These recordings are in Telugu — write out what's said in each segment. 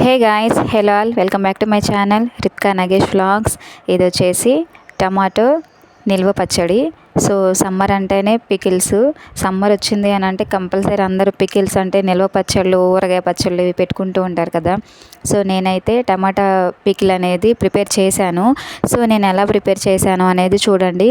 Hey guys, hello all, welcome back to my channel Ritka Nagesh vlogs. ఇది వచ్చేసి టమాటో నిల్వ పచ్చడి. సో సమ్మర్ అంటేనే పికిల్స్. సమ్మర్ వచ్చింది అని అంటే కంపల్సరీ అందరూ పికిల్స్ అంటే నిల్వ పచ్చళ్ళు, ఊరగాయ పచ్చళ్ళు ఇవి పెట్టుకుంటూ ఉంటారు కదా. సో నేనైతే టమాటా పికిల్ అనేది ప్రిపేర్ చేశాను. సో నేను ఎలా ప్రిపేర్ చేశాను అనేది చూడండి.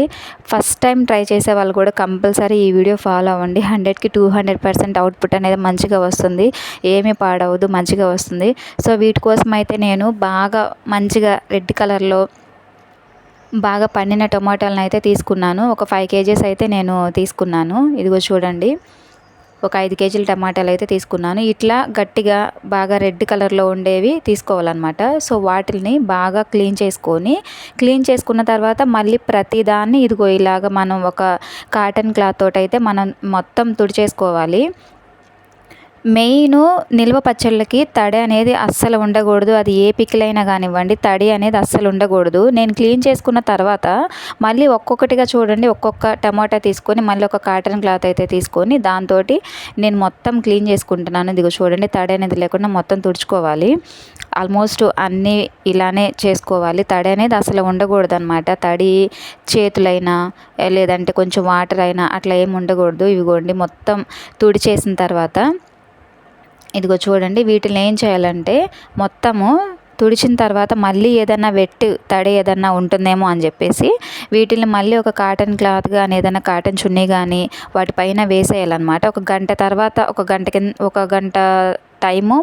ఫస్ట్ టైం ట్రై చేసే వాళ్ళు కూడా కంపల్సరీ ఈ వీడియో ఫాలో అవ్వండి. 100కి 200% అవుట్పుట్ అనేది మంచిగా వస్తుంది, ఏమీ పాడవద్దు, మంచిగా వస్తుంది. సో వీటి కోసం అయితే నేను బాగా మంచిగా రెడ్ కలర్లో బాగా పండిన టొమాటోలను అయితే తీసుకున్నాను. ఒక 5 కేజీస్ అయితే నేను తీసుకున్నాను. ఇదిగో చూడండి, ఒక 5 కేజీల టమాటాలు అయితే తీసుకున్నాను. ఇట్లా గట్టిగా బాగా రెడ్ కలర్లో ఉండేవి తీసుకోవాలన్నమాట. సో వాటిని బాగా క్లీన్ చేసుకున్న తర్వాత మళ్ళీ ప్రతిదాన్ని ఇదిగో ఇలాగ మనం ఒక కాటన్ క్లాత్ తోటి అయితే మనం మొత్తం తుడిచేసుకోవాలి. మెయిన్ నిల్వ పచ్చళ్ళకి తడి అనేది అస్సలు ఉండకూడదు. అది ఏ పికిలైనా కానివ్వండి, తడి అనేది అస్సలు ఉండకూడదు. నేను క్లీన్ చేసుకున్న తర్వాత మళ్ళీ ఒక్కొక్కటిగా చూడండి, ఒక్కొక్క టమాటా తీసుకొని మళ్ళీ ఒక కాటన్ క్లాత్ అయితే తీసుకొని దాంతో నేను మొత్తం క్లీన్ చేసుకుంటున్నాను. ఇదిగో చూడండి, తడి అనేది లేకుండా మొత్తం తుడుచుకోవాలి. ఆల్మోస్ట్ అన్నీ ఇలానే చేసుకోవాలి. తడి అనేది అసలు ఉండకూడదు అనమాట. తడి చేతులైనా లేదంటే కొంచెం వాటర్ అయినా అట్లా ఏమి ఉండకూడదు. ఇవిగోండి మొత్తం తుడిచేసిన తర్వాత ఇదిగో చూడండి, వీటిని ఏం చేయాలంటే మొత్తము తుడిచిన తర్వాత మళ్ళీ ఏదైనా తడి ఏదన్నా ఉంటుందేమో అని చెప్పేసి వీటిని మళ్ళీ ఒక కాటన్ క్లాత్ కానీ ఏదైనా కాటన్ చున్నీ కానీ వాటిపైన వేసేయాలన్నమాట. ఒక గంట టైము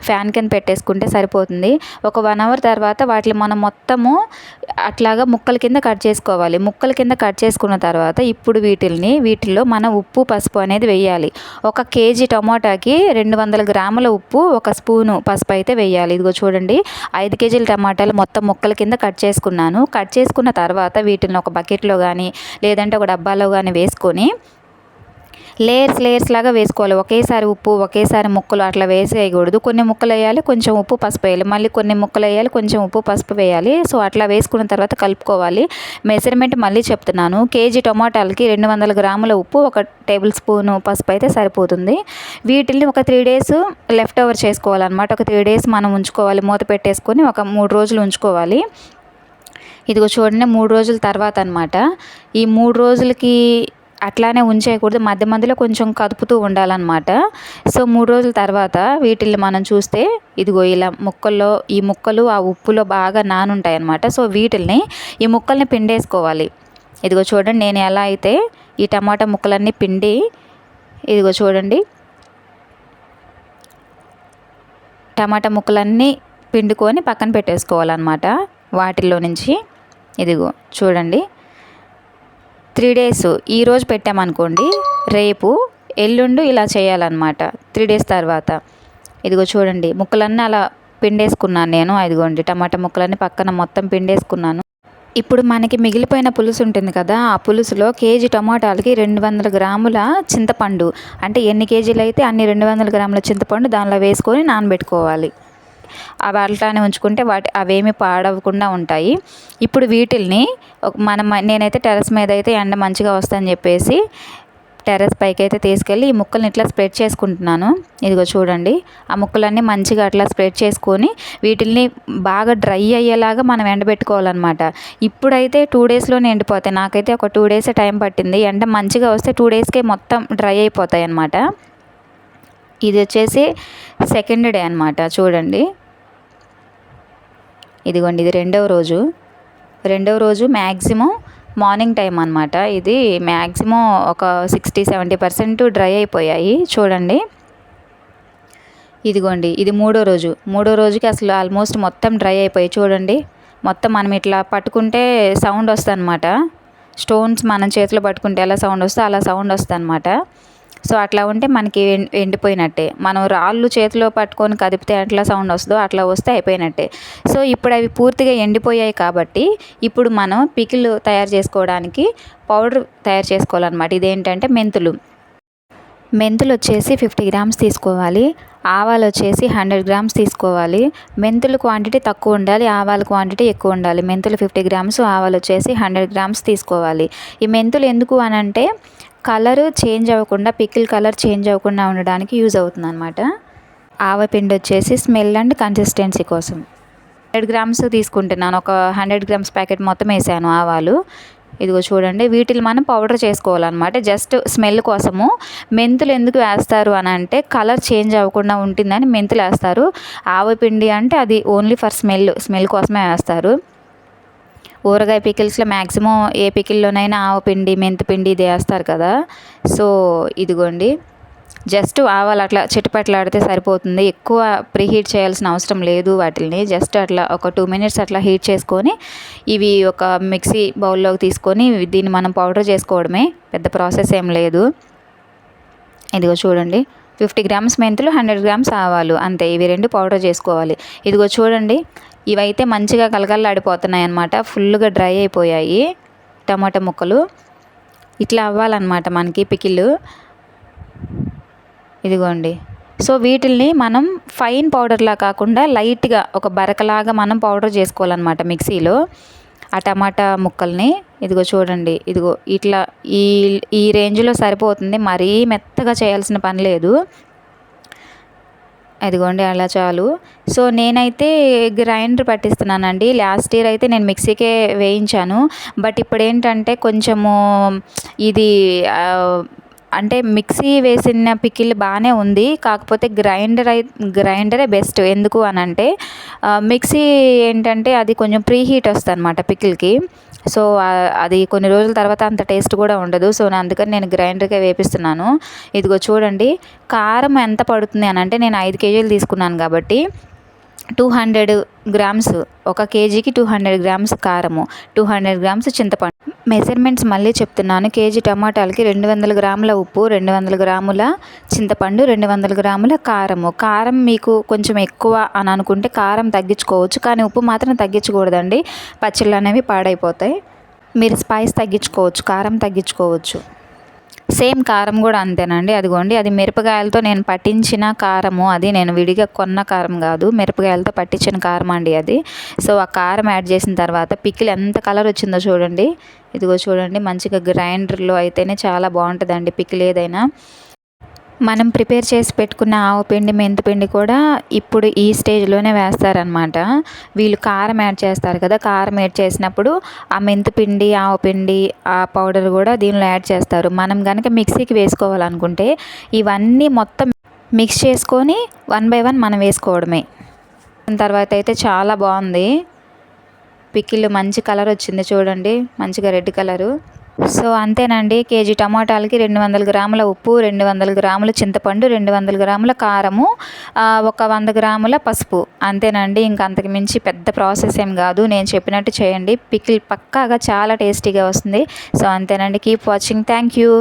ఫ్యాన్ కింద పెట్టేసుకుంటే సరిపోతుంది. ఒక 1 అవర్ తర్వాత వాటిని మనం మొత్తము అట్లాగా ముక్కల కింద కట్ చేసుకోవాలి. ముక్కల కింద కట్ చేసుకున్న తర్వాత ఇప్పుడు వీటిల్లో మనం ఉప్పు, పసుపు అనేది వేయాలి. 1 కేజీ టమాటాకి 200 గ్రాముల ఉప్పు, 1 స్పూను పసుపు అయితే వేయాలి. ఇదిగో చూడండి, 5 కేజీల టమాటాలు మొత్తం ముక్కల కింద కట్ చేసుకున్నాను. కట్ చేసుకున్న తర్వాత వీటిని ఒక బకెట్లో కానీ లేదంటే ఒక డబ్బాలో కానీ వేసుకొని లేయర్స్ లాగా వేసుకోవాలి. ఒకేసారి ఉప్పు, ఒకేసారి ముక్కలు అట్లా వేసేయకూడదు. కొన్ని ముక్కలు వేయాలి, కొంచెం ఉప్పు, పసుపు వేయాలి, మళ్ళీ కొన్ని ముక్కలు వేయాలి, కొంచెం ఉప్పు, పసుపు వేయాలి. సో అట్లా వేసుకున్న తర్వాత కలుపుకోవాలి. మెజర్మెంట్ మళ్ళీ చెప్తున్నాను, కేజీ టమాటాలకి 200 గ్రాముల ఉప్పు, 1 టేబుల్ స్పూను పసుపు అయితే సరిపోతుంది. వీటిని ఒక 3 డేస్ లెఫ్ట్ ఓవర్ చేసుకోవాలన్నమాట. ఒక 3 డేస్ మనం ఉంచుకోవాలి, మూత పెట్టేసుకొని ఒక 3 రోజులు ఉంచుకోవాలి. ఇదిగో చూడండి, 3 రోజుల తర్వాత అనమాట. ఈ 3 రోజులకి అట్లానే ఉంచేయకూడదు, మధ్య మధ్యలో కొంచెం కదుపుతూ ఉండాలన్నమాట. సో 3 రోజుల తర్వాత వీటిని మనం చూస్తే ఇదిగో ఇలా ఈ ముక్కలు ఆ ఉప్పులో బాగా నానుంటాయి అన్నమాట. సో ఈ ముక్కల్ని పిండేసుకోవాలి. ఇదిగో చూడండి, నేను ఎలా అయితే ఈ టమాటా ముక్కలన్నీ పిండి ఇదిగో చూడండి టమాటా ముక్కలన్నీ పిండుకొని పక్కన పెట్టేసుకోవాలన్నమాట. వాటిల్లో నుంచి ఇదిగో చూడండి 3 డేస్ ఈరోజు పెట్టామనుకోండి, రేపు ఎల్లుండి ఇలా చేయాలన్నమాట. 3 డేస్ తర్వాత ఇదిగో చూడండి, ముక్కలన్నీ అలా పిండేసుకున్నాను నేను. ఇదిగోండి టమాటా ముక్కలన్నీ పక్కన మొత్తం పిండేసుకున్నాను. ఇప్పుడు మనకి మిగిలిపోయిన పులుసు ఉంటుంది కదా, ఆ పులుసులో కేజీ టమాటాలకి 200 గ్రాముల చింతపండు, అంటే ఎన్ని కేజీలు అయితే అన్ని 200 గ్రాముల చింతపండు దానిలో వేసుకొని నానబెట్టుకోవాలి. అవి అట్లానే ఉంచుకుంటే అవేమి పాడవకుండా ఉంటాయి. ఇప్పుడు వీటిల్ని నేనైతే టెర్రస్ మీద అయితే ఎండ మంచిగా వస్తుందని చెప్పేసి టెర్రస్ పైకి అయితే తీసుకెళ్ళి ఈ ముక్కల్ని ఇట్లా స్ప్రెడ్ చేసుకుంటున్నాను. ఇదిగో చూడండి, ఆ ముక్కలన్నీ మంచిగా అట్లా స్ప్రెడ్ చేసుకొని వీటిల్ని బాగా డ్రై అయ్యేలాగా మనం ఎండబెట్టుకోవాలన్నమాట. ఇప్పుడైతే 2 డేస్లోనే ఎండిపోతాయి. నాకైతే ఒక 2 డేస్ టైం పట్టింది. ఎండ మంచిగా వస్తే 2 డేస్కే మొత్తం డ్రై అయిపోతాయి అన్నమాట. ఇది వచ్చేసి సెకండ్ డే అనమాట. చూడండి, ఇదిగోండి, ఇది రెండవ రోజు మ్యాక్సిమం మార్నింగ్ టైం అనమాట. ఇది మ్యాక్సిమం ఒక 60-70% డ్రై అయిపోయాయి. చూడండి, ఇదిగోండి, ఇది మూడో రోజుకి అసలు ఆల్మోస్ట్ మొత్తం డ్రై అయిపోయాయి. చూడండి, మొత్తం మనం ఇట్లా పట్టుకుంటే సౌండ్ వస్తుంది అనమాట. స్టోన్స్ మనం చేతిలో పట్టుకుంటే ఎలా సౌండ్ వస్తుందో అలా సౌండ్ వస్తుంది అనమాట. సో అట్లా ఉంటే మనకి ఎండిపోయినట్టే. మనం రాళ్ళు చేతిలో పట్టుకొని కదిపితే ఎట్లా సౌండ్ వస్తుందో అట్లా వస్తే అయిపోయినట్టే. సో ఇప్పుడు అవి పూర్తిగా ఎండిపోయాయి కాబట్టి ఇప్పుడు మనం పికిల్ తయారు చేసుకోవడానికి పౌడర్ తయారు చేసుకోవాలన్నమాట. ఇదేంటంటే మెంతులు వచ్చేసి 50 గ్రామ్స్ తీసుకోవాలి. ఆవాలు వచ్చేసి 100 గ్రామ్స్ తీసుకోవాలి. మెంతుల క్వాంటిటీ తక్కువ ఉండాలి, ఆవాల క్వాంటిటీ ఎక్కువ ఉండాలి. మెంతులు 50 గ్రామ్స్, ఆవాలు వచ్చేసి 100 గ్రామ్స్ తీసుకోవాలి. ఈ మెంతులు ఎందుకు అనంటే కలర్ చేంజ్ అవ్వకుండా, పికిల్ కలర్ చేంజ్ అవ్వకుండా ఉండడానికి యూజ్ అవుతుంది అనమాట. ఆవపిండి వచ్చేసి స్మెల్ అండ్ కన్సిస్టెన్సీ కోసం 100 గ్రామ్స్ తీసుకుంటున్నాను. ఒక 100 గ్రామ్స్ ప్యాకెట్ మొత్తం వేసాను ఆవాలు. ఇదిగో చూడండి, వీటిని మనం పౌడర్ చేసుకోవాలన్నమాట. జస్ట్ స్మెల్ కోసము. మెంతులు ఎందుకు వేస్తారు అని అంటే కలర్ చేంజ్ అవ్వకుండా ఉంటుందని మెంతులు వేస్తారు. ఆవపిండి అంటే అది ఓన్లీ ఫర్ స్మెల్ కోసమే వేస్తారు. ఊరగాయ పికిల్స్లో మ్యాక్సిమం ఏ పికిల్లోనైనా ఆవపిండి, మెంతిపిండి ఇది వేస్తారు కదా. సో ఇదిగోండి, జస్ట్ ఆవాలు అట్లా చిటపట్లాడితే సరిపోతుంది. ఎక్కువ ప్రీహీట్ చేయాల్సిన అవసరం లేదు వాటిని. జస్ట్ అట్లా ఒక 2 మినిట్స్ అట్లా హీట్ చేసుకొని ఇవి ఒక మిక్సీ బౌల్లోకి తీసుకొని దీన్ని మనం పౌడర్ చేసుకోవడమే, పెద్ద ప్రాసెస్ ఏం లేదు. ఇదిగో చూడండి, 50 గ్రామ్స్ మెంతులు, 100 గ్రామ్స్ ఆవాలు అంతే. ఇవి 2 పౌడర్ చేసుకోవాలి. ఇదిగో చూడండి, ఇవైతే మంచిగా కలకలలాడిపోతున్నాయి అన్నమాట. ఫుల్గా డ్రై అయిపోయాయి టమాటా ముక్కలు. ఇట్లా అవ్వాలన్నమాట మనకి పికిల్. ఇదిగోండి, సో వీటిల్ని మనం ఫైన్ పౌడర్లా కాకుండా లైట్గా ఒక బరకలాగా మనం పౌడర్ చేసుకోవాలన్నమాట మిక్సీలో ఆ టమాటా ముక్కల్ని. ఇదిగో చూడండి, ఇదిగో ఇట్లా ఈ రేంజ్లో సరిపోతుంది. మరీ మెత్తగా చేయాల్సిన పని లేదు. అదిగోండి, అలా చాలు. సో నేనైతే గ్రైండర్ పట్టిస్తున్నానండి. లాస్ట్ ఇయర్ అయితే నేను మిక్సీకే వేయించాను. బట్ ఇప్పుడు ఏంటంటే కొంచెము ఇది అంటే మిక్సీ వేసిన పికిల్ బాగానే ఉంది, కాకపోతే గ్రైండరే బెస్ట్. ఎందుకు అని అంటే మిక్సీ ఏంటంటే అది కొంచెం ప్రీ హీట్ వస్తుంది అనమాట పికిల్కి. సో అది కొన్ని రోజుల తర్వాత అంత టేస్ట్ కూడా ఉండదు. సో అందుకని నేను గ్రైండర్కే వేపిస్తున్నాను. ఇదిగో చూడండి, కారం ఎంత పడుతుంది అని అంటే నేను 5 కేజీలు తీసుకున్నాను కాబట్టి 200 గ్రామ్స్, 1 కేజీకి 200 గ్రామ్స్ కారము, 200 గ్రామ్స్ చింతపండు. మెజర్మెంట్స్ మళ్ళీ చెప్తున్నాను. కేజీ టమాటాలకి 200 గ్రాముల ఉప్పు, 200 గ్రాముల చింతపండు, 200 గ్రాముల కారము. కారం మీకు కొంచెం ఎక్కువ అని అనుకుంటే కారం తగ్గించుకోవచ్చు, కానీ ఉప్పు మాత్రం తగ్గించకూడదండి. పచ్చళ్ళు అనేవి పాడైపోతాయి. మీరు స్పైస్ తగ్గించుకోవచ్చు, కారం తగ్గించుకోవచ్చు. సేమ్ కారం కూడా అంతేనండి. అదిగోండి, అది మిరపకాయలతో నేను పట్టించిన కారము. అది నేను విడిగా కొన్న కారం కాదు, మిరపకాయలతో పట్టించిన కారం అండి అది. సో ఆ కారం యాడ్ చేసిన తర్వాత పికిల్ ఎంత కలర్ వచ్చిందో చూడండి. ఇదిగో చూడండి, మంచిగా గ్రైండర్లో అయితేనే చాలా బాగుంటుందండి పికిల్ ఏదైనా. మనం ప్రిపేర్ చేసి పెట్టుకున్న ఆవపిండి, మెంతిపిండి కూడా ఇప్పుడు ఈ స్టేజ్లోనే వేస్తారనమాట. వీళ్ళు కారం యాడ్ చేస్తారు కదా, కారం యాడ్ చేసినప్పుడు ఆ మెంతిపిండి, ఆవపిండి, ఆ పౌడర్ కూడా దీనిలో యాడ్ చేస్తారు. మనం కనుక మిక్సీకి వేసుకోవాలనుకుంటే ఇవన్నీ మొత్తం మిక్స్ చేసుకొని 1 బై 1 మనం వేసుకోవడమే. తర్వాత అయితే చాలా బాగుంది పికిల్. మంచి కలర్ వచ్చింది చూడండి, మంచిగా రెడ్ కలరు. సో అంతేనండి, కేజీ టమాటాలకి 200 గ్రాముల ఉప్పు, 200 గ్రాముల చింతపండు, 200 గ్రాముల కారము, ఒక 100 గ్రాముల పసుపు. అంతేనండి, ఇంక అంతకు మించి పెద్ద ప్రాసెస్ ఏం కాదు. నేను చెప్పినట్టు చేయండి, పికిల్ పక్కాగా చాలా టేస్టీగా వస్తుంది. సో అంతేనండి, కీప్ వాచింగ్. Thank you.